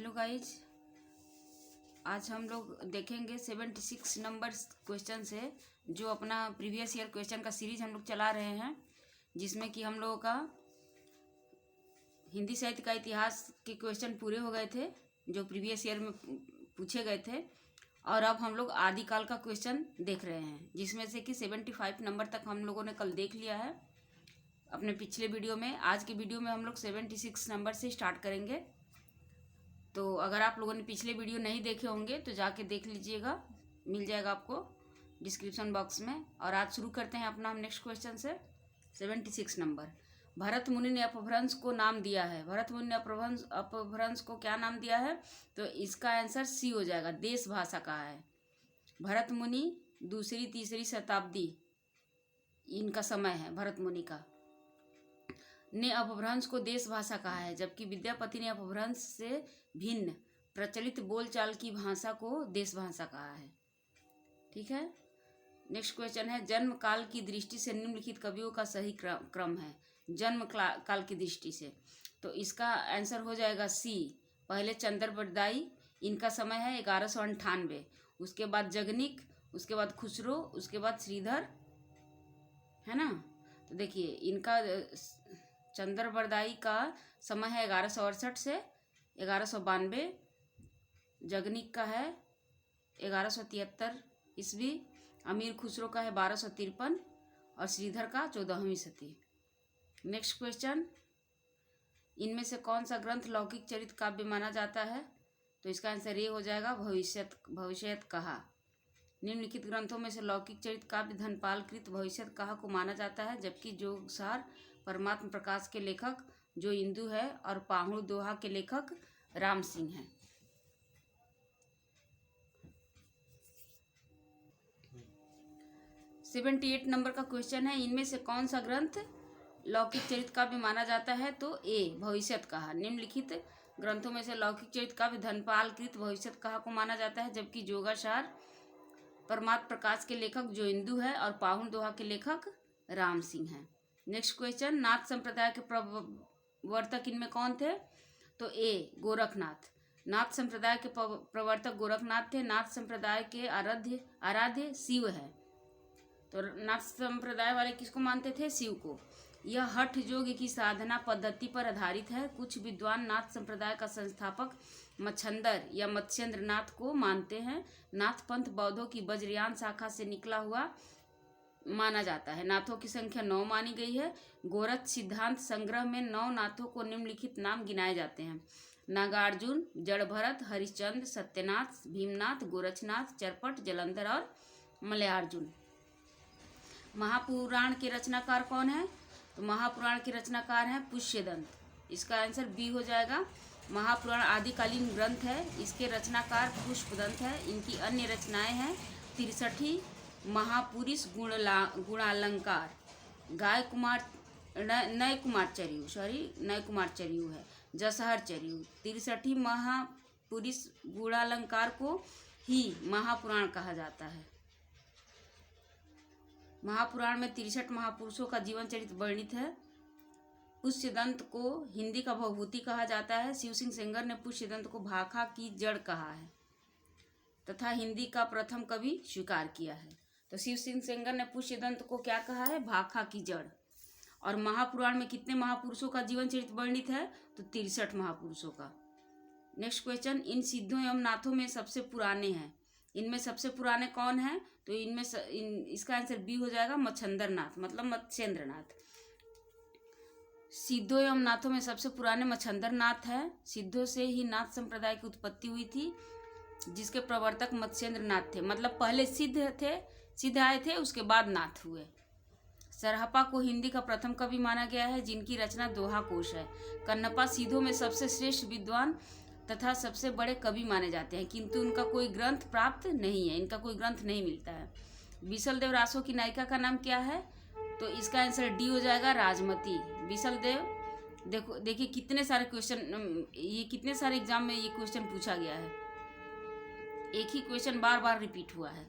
Hello guys, आज हम लोग देखेंगे 76 नंबर क्वेश्चन से, जो अपना प्रीवियस ईयर क्वेश्चन का सीरीज हम लोग चला रहे हैं, जिसमें कि हम लोगों का हिंदी साहित्य का इतिहास के क्वेश्चन पूरे हो गए थे जो प्रीवियस ईयर में पूछे गए थे। और अब हम लोग आदिकाल का क्वेश्चन देख रहे हैं, जिसमें से कि 75 नंबर तक हम लोगों ने कल देख लिया है अपने पिछले वीडियो में। आज के वीडियो में हम लोग 76 नंबर से स्टार्ट करेंगे। तो अगर आप लोगों ने पिछले वीडियो नहीं देखे होंगे तो जाके देख लीजिएगा, मिल जाएगा आपको डिस्क्रिप्शन बॉक्स में। और आज शुरू करते हैं अपना हम नेक्स्ट क्वेश्चन से। 76 नंबर, भरत मुनि ने अपभ्रंश को नाम दिया है। भरत मुनि ने अपभ्रंश को क्या नाम दिया है? तो इसका आंसर सी हो जाएगा, देश भाषा कहा है। भरत मुनि 2री-3री शताब्दी इनका समय है भरत मुनि का। ने अपभ्रंश को देश भाषा कहा है, जबकि विद्यापति ने अपभ्रंश से भिन्न प्रचलित बोलचाल की भाषा को देश भाषा कहा है। ठीक है, नेक्स्ट क्वेश्चन है, जन्म काल की दृष्टि से निम्नलिखित कवियों का सही क्रम है। जन्म काल की दृष्टि से तो इसका आंसर हो जाएगा सी। पहले चंद्रबरदाई, इनका समय है 1198, उसके बाद जगनिक, उसके बाद खुसरो, उसके बाद श्रीधर, है ना। तो देखिए इनका चंद्रबरदाई का समय है 1168 से 1192, जगनिक का है 1173 ईस्वी, अमीर खुसरो का है 1253 और श्रीधर का 14वीं सदी। नेक्स्ट क्वेश्चन, इनमें से कौन सा ग्रंथ लौकिक चरित काव्य माना जाता है? तो इसका आंसर ये हो जाएगा, भविष्यत कहा। निम्नलिखित ग्रंथों में से लौकिक चरित काव्य धनपाल कृत भविष्यत कहा को माना जाता है, जबकि जोगसार परमात्म प्रकाश के लेखक जो इंदु है और पाहुड़ दोहा के लेखक राम सिंह हैं। सेवेंटी 78 नंबर का क्वेश्चन है, इनमें से कौन सा ग्रंथ लौकिक चरित काव्य माना जाता है? तो ए भविष्यत कहा। निम्नलिखित ग्रंथों में से लौकिक चरित काव्य धनपाल कृत भविष्यत कहा को माना जाता है, जबकि जोगासार परमात्म प्रकाश के लेखक जो इंदु है और पाहुड़ दोहा के लेखक राम सिंह हैं। नेक्स्ट क्वेश्चन, नाथ संप्रदाय के प्रवर्तक इनमें कौन थे? तो ए गोरखनाथ। नाथ संप्रदाय के प्रवर्तक गोरखनाथ थे। नाथ संप्रदाय के आराध्य शिव है। तो नाथ संप्रदाय वाले किसको मानते थे? शिव को। यह हठ योग की साधना पद्धति पर आधारित है। कुछ विद्वान नाथ संप्रदाय का संस्थापक मच्छंदर या मत्स्येंद्र नाथ को मानते हैं। नाथ पंथ बौद्धों की वज्रयान शाखा से निकला हुआ माना जाता है। नाथों की संख्या 9 मानी गई है। गोरख सिद्धांत संग्रह में 9 नाथों को निम्नलिखित नाम गिनाए जाते हैं: नागार्जुन, जड़भरत, हरिश्चंद्र, सत्यनाथ, भीमनाथ, गोरक्षनाथ, चरपट, जलंधर और मलयार्जुन। महापुराण के रचनाकार कौन है? तो महापुराण के रचनाकार हैं पुष्यदंत। इसका आंसर बी हो जाएगा। महापुराण आदिकालीन ग्रंथ है, इसके रचनाकार पुष्पदंत है। इनकी अन्य रचनाएं हैं 63 महापुरुष गुणालंकार, नय कुमार चरियु है, जसहर चरियु। 63 महापुरुष गुणालंकार को ही महापुराण कहा जाता है। महापुराण में 63 महापुरुषों का जीवन चरित्र वर्णित है। पुष्यदंत को हिंदी का भवभूति कहा जाता है। शिव सिंह सेंगर ने पुष्यदंत को भाखा की जड़ कहा है तथा हिंदी का प्रथम कवि स्वीकार किया है। तो शिव सिंह सेंगर ने पुष्यदंत को क्या कहा है? भाखा की जड़। और महापुराण में कितने महापुरुषों का जीवन चरित्र वर्णित है? तो 63 महापुरुषों का। नेक्स्ट क्वेश्चन, इन सिद्धों एवं नाथों में सबसे पुराने हैं। इनमें सबसे पुराने कौन है? तो इसका आंसर बी हो जाएगा, मच्छंदर नाथ, मतलब मत्स्येंद्र नाथ। सिद्धों एवं नाथों में सबसे पुराने मच्छंदर नाथ है। सिद्धों से ही नाथ संप्रदाय की उत्पत्ति हुई थी, जिसके प्रवर्तक मत्स्येंद्र नाथ थे। मतलब पहले सिद्ध आए थे, उसके बाद नाथ हुए। सरहपा को हिंदी का प्रथम कवि माना गया है, जिनकी रचना दोहा कोश है। कन्नपा सिद्धों में सबसे श्रेष्ठ विद्वान तथा सबसे बड़े कवि माने जाते हैं, किंतु उनका कोई ग्रंथ प्राप्त नहीं है, इनका कोई ग्रंथ नहीं मिलता है। बिसल देव रासो की नायिका का नाम क्या है? तो इसका आंसर डी हो जाएगा, राजमती। बिसल देव, देखिए कितने सारे क्वेश्चन, ये कितने सारे एग्जाम में ये क्वेश्चन पूछा गया है, एक ही क्वेश्चन बार बार रिपीट हुआ है।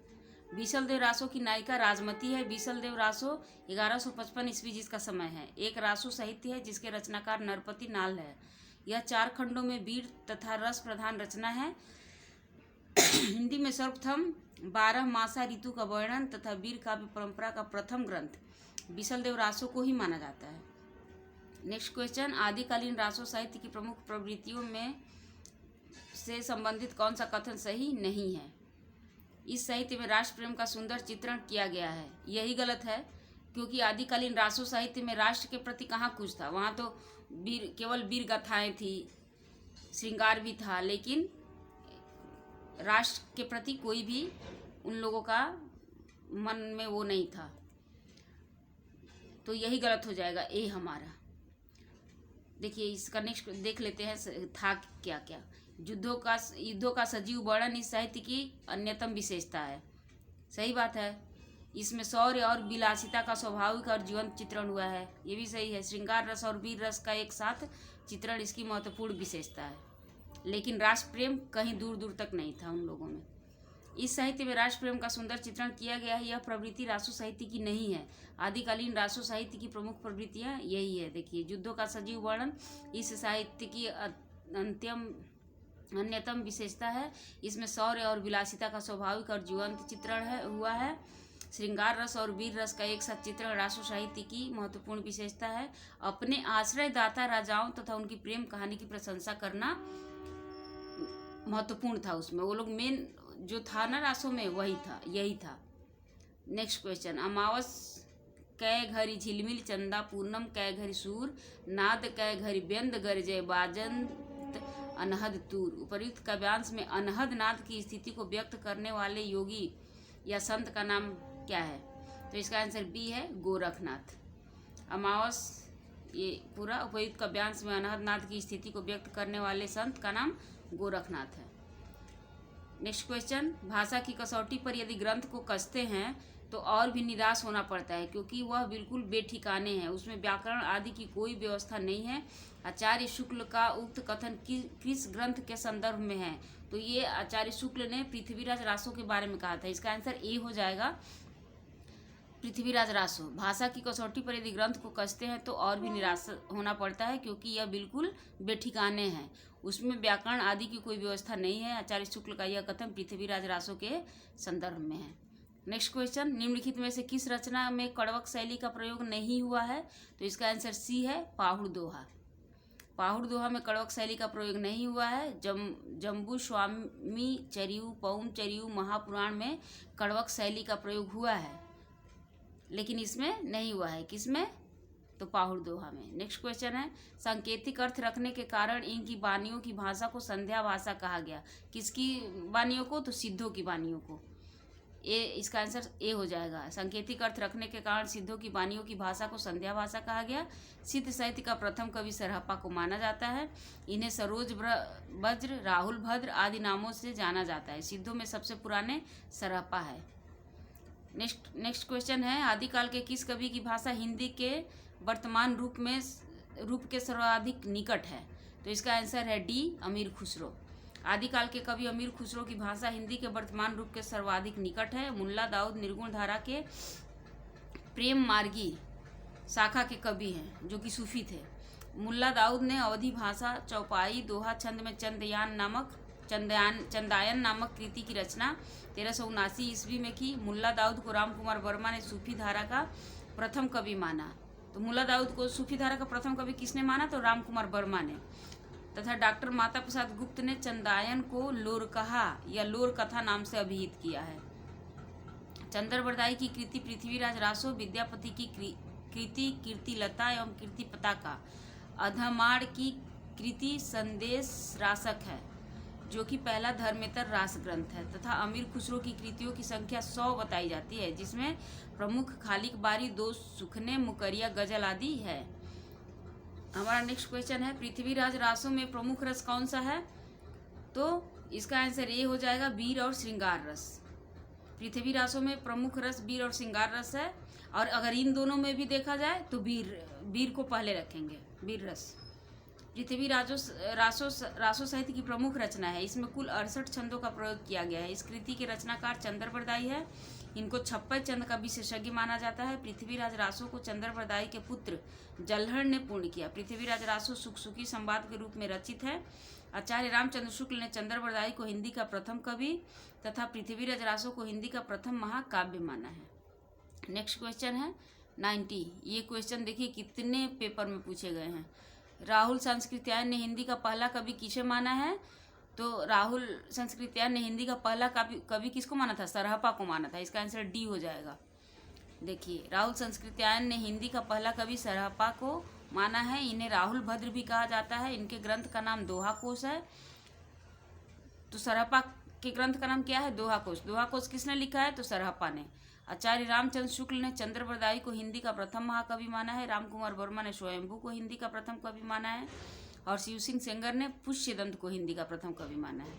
बिसल देव रासो की नायिका राजमती है। बिसल देव रासो 1155 ईस्वी जिसका समय है। एक रासो साहित्य है जिसके रचनाकार नरपति नाल है। यह 4 खंडों में वीर तथा रस प्रधान रचना है। हिंदी में सर्वप्रथम 12 मासा ऋतु का वर्णन तथा वीर काव्य परंपरा का प्रथम ग्रंथ बिसलदेव रासो को ही माना जाता है। नेक्स्ट क्वेश्चन, आदिकालीन रासो साहित्य की प्रमुख प्रवृत्तियों में से संबंधित कौन सा कथन सही नहीं है? इस साहित्य में राष्ट्र प्रेम का सुंदर चित्रण किया गया है। यही गलत है, क्योंकि आदिकालीन रासो साहित्य में राष्ट्र के प्रति कहाँ कुछ था। वहाँ तो केवल वीर गाथाएं थी, श्रृंगार भी था, लेकिन राष्ट्र के प्रति कोई भी उन लोगों का मन में वो नहीं था। तो यही गलत हो जाएगा, ए हमारा। देखिए इसका नेक्स्ट देख लेते हैं था क्या क्या। युद्धों का सजीव वर्णन इस साहित्य की अन्यतम विशेषता है। सही बात है। इसमें शौर्य और विलासिता का स्वाभाविक और जीवंत चित्रण हुआ है, ये भी सही है। श्रृंगार रस और वीर रस का एक साथ चित्रण इसकी महत्वपूर्ण विशेषता है, लेकिन राष्ट्र प्रेम कहीं दूर दूर तक नहीं था उन लोगों में। इस साहित्य में राष्ट्र प्रेम का सुंदर चित्रण किया गया है। यह प्रवृत्ति रासो साहित्य की नहीं है। आदिकालीन रासो साहित्य की प्रमुख प्रवृत्तियाँ यही है। देखिए, युद्धों का सजीव वर्णन इस साहित्य की अन्यतम विशेषता है। इसमें शौर्य और विलासिता का स्वाभाविक और जीवंत चित्रण हुआ है। श्रृंगार रस और वीर रस का एक साथ चित्रण रासो साहित्य की महत्वपूर्ण विशेषता है। अपने आश्रयदाता राजाओं तथा उनकी प्रेम कहानी की प्रशंसा करना महत्वपूर्ण था। उसमें वो लोग मेन जो था ना रासो में वही था, यही था। नेक्स्ट क्वेश्चन, अमावस कै घरी झिलमिल चंदा पूर्णम कै घरी सूर नाद कै घरी व्यंद गरजय बाजंत अनहद तूर। उपर्युक्त काव्यांश में अनहद नाद की स्थिति को व्यक्त करने वाले योगी या संत का नाम क्या है? तो इसका आंसर बी है, गोरखनाथ। अमावस ये पूरा उपर्युक्त काव्यांश में अनहद नाद की स्थिति को व्यक्त करने वाले संत का नाम गोरखनाथ है। नेक्स्ट क्वेश्चन, भाषा की कसौटी पर यदि ग्रंथ को कसते हैं तो और भी निराश होना पड़ता है, क्योंकि वह बिल्कुल बेठिकाने हैं। उसमें व्याकरण आदि की कोई व्यवस्था नहीं है। आचार्य शुक्ल का उक्त कथन किस ग्रंथ के संदर्भ में है? तो ये आचार्य शुक्ल ने पृथ्वीराज रासो के बारे में कहा था। इसका आंसर ए हो जाएगा, पृथ्वीराज रासो। भाषा की कसौटी पर यदि ग्रंथ को कसते हैं तो और भी निराश होना पड़ता है, क्योंकि यह बिल्कुल बेठिकाने हैं। उसमें व्याकरण आदि की कोई व्यवस्था नहीं है। आचार्य शुक्ल का यह कथन पृथ्वीराज रासो के संदर्भ में है। नेक्स्ट क्वेश्चन, निम्नलिखित में से किस रचना में कड़वक शैली का प्रयोग नहीं हुआ है? तो इसका आंसर सी है, पाहुड़ दोहा। पाहुड़ दोहा में कड़वक शैली का प्रयोग नहीं हुआ है। जम्बू स्वामी चरियू पौम चरियू महापुराण में कड़वक शैली का प्रयोग हुआ है, लेकिन इसमें नहीं हुआ है। किसमें? तो पाहुड़ दोहा में। नेक्स्ट क्वेश्चन है, सांकेतिक अर्थ रखने के कारण इनकी वाणियों की भाषा को संध्या भाषा कहा गया। किसकी वाणियों को? तो सिद्धों की वाणियों को। इसका आंसर ए हो जाएगा। सांकेतिक अर्थ रखने के कारण सिद्धों की वाणियों की भाषा को संध्या भाषा कहा गया। सिद्ध साहित्य का प्रथम कवि सरहप्पा को माना जाता है। इन्हें सरोज वज्र, राहुल भद्र आदि नामों से जाना जाता है। सिद्धों में सबसे पुराने सरहप्पा है। नेक्स्ट क्वेश्चन है, आदिकाल के किस कवि की भाषा हिंदी के वर्तमान रूप के सर्वाधिक निकट है? तो इसका आंसर है डी, अमीर खुसरो। आदिकाल के कवि अमीर खुसरो की भाषा हिंदी के वर्तमान रूप के सर्वाधिक निकट है। मुल्ला दाऊद निर्गुण धारा के प्रेम मार्गी शाखा के कवि हैं, जो कि सूफी थे। मुल्ला दाऊद ने अवधी भाषा चौपाई दोहा छंद में चंदायन नामक कृति की रचना 1379 ईस्वी में की। मुल्ला दाऊद को राम कुमार वर्मा ने सूफी धारा का प्रथम कवि माना। तो मुल्ला दाऊद को सूफी धारा का प्रथम कवि किसने माना? तो राम कुमार वर्मा ने। तथा डॉक्टर माता प्रसाद गुप्त ने चंदायन को लोरकहा या लोर कथा नाम से अभिहित किया है। चंद्रबरदाई की कृति पृथ्वीराज रासो, विद्यापति की कृति कीर्तिलता एवं कीर्ति पताका, अधमाड़ की कृति संदेश रासक है, जो कि पहला धर्मेतर रास ग्रंथ है। तथा अमीर खुसरो की कृतियों की संख्या 100 बताई जाती है, जिसमें प्रमुख खालिक बारी, दो सुखने, मुकरिया, गजल आदि है। हमारा नेक्स्ट क्वेश्चन है, पृथ्वीराज रासो में प्रमुख रस कौन सा है? तो इसका आंसर ए हो जाएगा, वीर और श्रृंगार रस। पृथ्वी रासो में प्रमुख रस वीर और श्रृंगार रस है, और अगर इन दोनों में भी देखा जाए तो वीर को पहले रखेंगे, वीर रस। पृथ्वी रासो साहित्य की प्रमुख रचना है। इसमें कुल 68 छंदों का प्रयोग किया गया है। इस कृति के रचनाकार चंद्रबरदाई है। इनको छप्पर चंद का विशेषज्ञ माना जाता है। पृथ्वीराज रासो को चंद्रप्रदायी के पुत्र जलहर ने पूर्ण किया। पृथ्वीराज रासो सुखसुखी संवाद के रूप में रचित है। आचार्य रामचंद्र शुक्ल ने चंद्रप्रदायी को हिंदी का प्रथम कवि तथा पृथ्वीराज रासो को हिंदी का प्रथम महाकाव्य माना है। नेक्स्ट क्वेश्चन है 90। ये क्वेश्चन देखिए कितने पेपर में पूछे गए हैं। राहुल संस्कृत्यायन ने हिंदी का पहला कवि किसे माना है? तो राहुल संस्कृत्यायन ने हिंदी का पहला कवि किसको माना था? सरहपा को माना था। इसका आंसर डी हो जाएगा। देखिए, राहुल संस्कृत्यायन ने हिंदी का पहला कवि सरहपा को माना है। इन्हें राहुल भद्र भी कहा जाता है। इनके ग्रंथ का नाम दोहा कोश है। तो सरहपा के ग्रंथ का नाम क्या है? दोहा कोश। दोहा कोश किसने लिखा है? तो सरहपा ने। आचार्य रामचंद्र शुक्ल ने चंद्रप्रदायी को हिंदी का प्रथम महाकवि माना है। रामकुमार वर्मा ने स्वयंभू को हिंदी का प्रथम कवि माना है। और शिव सिंह सेंगर ने पुष्यदंत को हिंदी का प्रथम कवि माना है।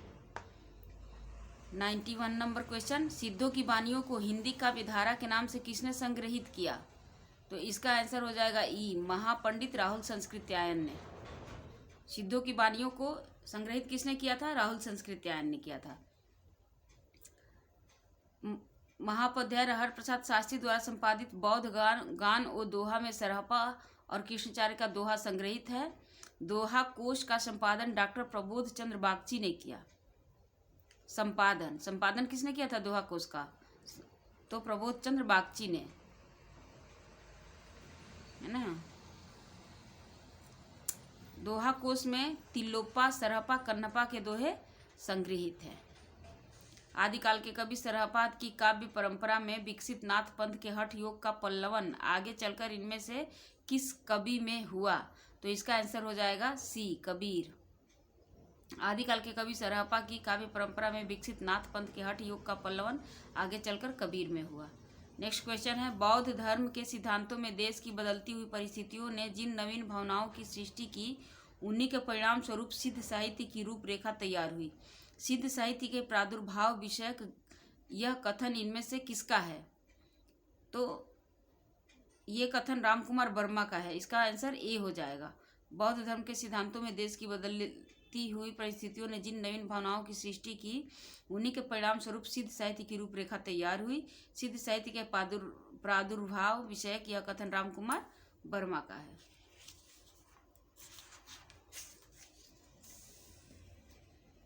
91 नंबर क्वेश्चन, सिद्धों की वाणियों को हिंदी काव्यधारा के नाम से किसने संग्रहित किया? तो इसका आंसर हो जाएगा ई, महापंडित राहुल संस्कृत्यायन ने। सिद्धों की वाणियों को संग्रहित किसने किया था? राहुल संस्कृत्यायन ने किया था। महापाध्याय रहर प्रसाद शास्त्री द्वारा संपादित बौद्ध गान और दोहा में सरहपा और कृष्णाचार्य का दोहा संग्रहित है। दोहा कोश का संपादन डॉक्टर प्रबोध चंद्र बागची ने किया। संपादन किसने किया था दोहा कोश का? तो प्रबोध चंद्र बागची ने, है ना। दोहा कोश में तिलोप्पा, सरहपा, कन्नपा के दोहे संग्रहित है। आदिकाल के कवि सरहपा की काव्य परंपरा में विकसित नाथ पंथ के हठ योग का पल्लवन आगे चलकर इनमें से किस कवि में हुआ? तो इसका आंसर हो जाएगा सी, कबीर। आदिकाल के कवि सरहपा की काव्य परंपरा में विकसित नाथ पंथ के हठ योग का पल्लवन आगे चलकर कबीर में हुआ। नेक्स्ट क्वेश्चन है, बौद्ध धर्म के सिद्धांतों में देश की बदलती हुई परिस्थितियों ने जिन नवीन भावनाओं की सृष्टि की, उन्हीं के परिणाम स्वरूप सिद्ध साहित्य की रूपरेखा तैयार हुई। सिद्ध साहित्य के प्रादुर्भाव विषयक यह कथन इनमें से किसका है? तो ये कथन रामकुमार वर्मा का है। इसका आंसर ए हो जाएगा। बौद्ध धर्म के सिद्धांतों में देश की बदलती हुई परिस्थितियों ने जिन नवीन भावनाओं की सृष्टि की, उन्हीं के परिणाम स्वरूप सिद्ध साहित्य की रूपरेखा तैयार हुई। सिद्ध साहित्य के प्रादुर्भाव विषयक यह कथन रामकुमार वर्मा का है।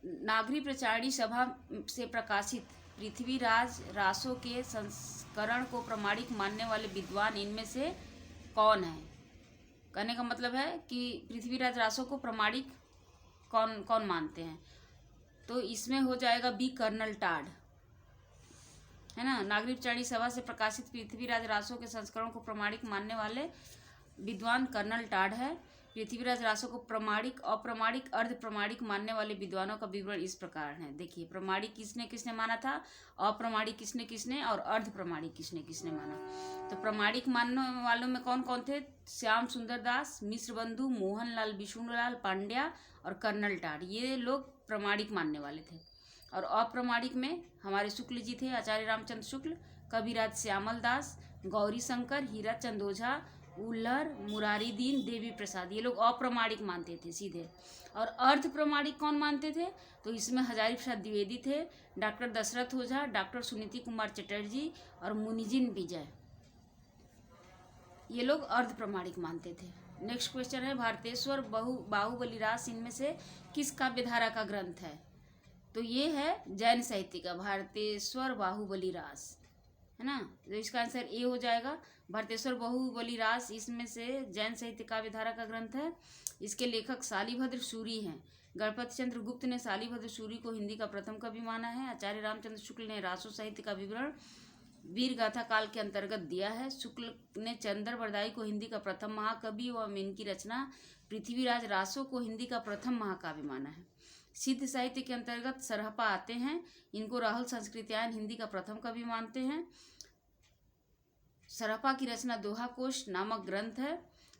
नागरी प्रचारणी सभा से प्रकाशित पृथ्वीराज रासो के संस्करण को प्रमाणिक मानने वाले विद्वान इनमें से कौन है? कहने का मतलब है कि पृथ्वीराज रासो को प्रमाणिक कौन कौन मानते हैं? तो इसमें हो जाएगा बी, कर्नल टाड, है ना। नागरी प्रचारणी सभा से प्रकाशित पृथ्वीराज रासो के संस्करण को प्रमाणिक मानने वाले विद्वान कर्नल टाड है। पृथ्वीराज रासो को प्रमाणिक, अप्रमाणिक, अर्ध प्रमाणिक मानने वाले विद्वानों का विवरण इस प्रकार है। देखिए, प्रमाणिक किसने किसने माना था, अप्रमाणिक किसने किसने और अर्ध प्रमाणिक किसने किसने माना। तो प्रमाणिक मानने वालों में कौन कौन थे? श्याम सुंदर दास, मिश्र बंधु, मोहनलाल विष्णुलाल पांड्या और कर्नल टाड, ये लोग प्रमाणिक मानने वाले थे। और अप्रमाणिक में हमारे शुक्ल जी थे, आचार्य रामचंद्र शुक्ल, कविराज श्यामल दास, गौरी शंकर, हीरा चंद ओझा, उल्लर, मुरारी दीन, देवी प्रसाद, ये लोग अप्रमाणिक मानते थे सीधे। और अर्ध प्रमाणिक कौन मानते थे? तो इसमें हजारी प्रसाद द्विवेदी थे, डॉक्टर दशरथ ओझा, डॉक्टर सुनीति कुमार चटर्जी और मुनिजिन विजय, ये लोग अर्ध प्रमाणिक मानते थे। नेक्स्ट क्वेश्चन है, भारतेश्वर बाहुबली रास इनमें से किस काव्यधारा का ग्रंथ है? तो ये है जैन साहित्य का भारतेश्वर बाहुबली रास, है ना। तो इसका आंसर ए हो जाएगा। भारतेश्वर बाहुबली रास इसमें से जैन साहित्य काव्यधारा का ग्रंथ है। इसके लेखक शालिभद्र सूरी हैं। गणपति चंद्र गुप्त ने शालिभद्र सूरी को हिंदी का प्रथम कवि माना है। आचार्य रामचंद्र शुक्ल ने रासो साहित्य का विवरण वीर गाथा काल के अंतर्गत दिया है। शुक्ल ने चंद्रप्रदायी को हिंदी का प्रथम महाकवि एवं इनकी रचना पृथ्वीराज रासो को हिंदी का प्रथम महाकाव्य माना है। सिद्ध साहित्य के अंतर्गत सरहपा आते हैं। इनको राहुल संस्कृत्यायन हिंदी का प्रथम कवि मानते हैं। सरहपा की रचना दोहा कोश नामक ग्रंथ है।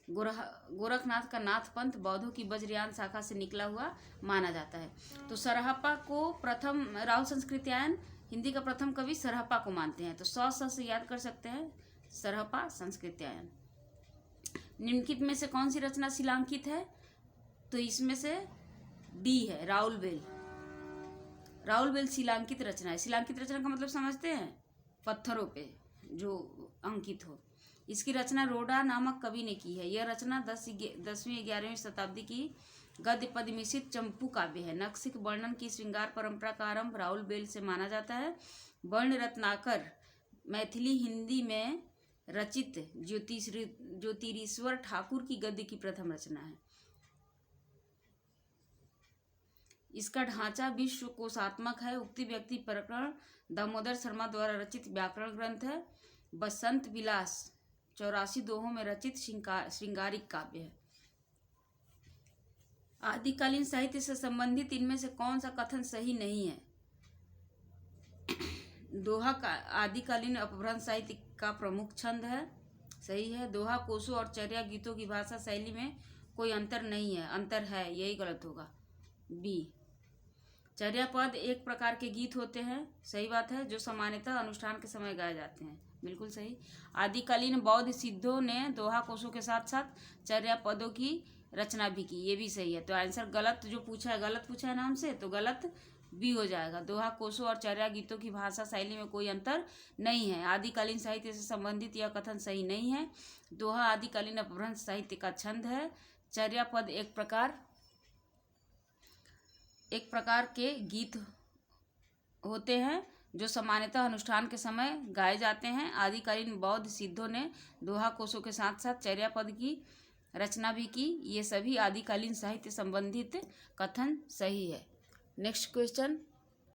गोरखनाथ का नाथ पंथ बौद्धों की वज्रयान शाखा से निकला हुआ माना जाता है। तो सरहपा को प्रथम, राहुल संस्कृत्यायन हिंदी का प्रथम कवि सरहपा को मानते हैं। तो स से याद कर सकते हैं, सरहपा संस्कृत्यायन। निम्नलिखित में से कौन सी रचना शिलांकित है? तो इसमें से डी है, राउल बेल। राउल बेल शिलांकित रचना है। शिलांकित रचना का मतलब समझते हैं? पत्थरों पे जो अंकित हो। इसकी रचना रोडा नामक कवि ने की है। यह रचना 10वीं-11वीं शताब्दी की गद्य पद मिश्रित चंपू काव्य है। नक्सिक वर्णन की श्रृंगार परंपरा का आरंभ राहुल बेल से माना जाता है। वर्ण रत्नाकर मैथिली हिंदी में रचित ज्योतिरीश्वर ठाकुर की गद्य की प्रथम रचना है। इसका ढांचा विश्व कोशात्मक है। उक्ति व्यक्ति प्रकरण दामोदर शर्मा द्वारा रचित व्याकरण ग्रंथ है। बसंत विलास 84 दोहों में रचित श्रृंगारिक काव्य है। आदिकालीन साहित्य से संबंधित इनमें से कौन सा कथन सही नहीं है? दोहा का आदिकालीन अपभ्रंश साहित्य का प्रमुख छंद है, सही है। दोहा कोसों और चर्या गीतों की भाषा शैली में कोई अंतर नहीं है, अंतर है, यही गलत होगा। बी, चर्या पद एक प्रकार के गीत होते हैं, सही बात है, जो सामान्यतः अनुष्ठान के समय गाए जाते हैं, बिल्कुल सही। आदिकालीन बौद्ध सिद्धों ने दोहा कोसों के साथ साथ चर्या पदों की रचना भी की, ये भी सही है। तो आंसर गलत जो पूछा है, गलत पूछा है ना हमसे, तो गलत भी हो जाएगा। दोहा कोसों और चर्या गीतों की भाषा शैली में कोई अंतर नहीं है। आदिकालीन साहित्य से संबंधित यह कथन सही नहीं है। दोहा आदिकालीन अपभ्रंश साहित्य का छंद है। चर्या पद एक प्रकार के गीत होते हैं जो सामान्यतः अनुष्ठान के समय गाए जाते हैं। आदिकालीन बौद्ध सिद्धों ने दोहा कोसों के साथ साथ चर्या पद की रचना भी की। ये सभी आदिकालीन साहित्य संबंधित कथन सही है। Next question,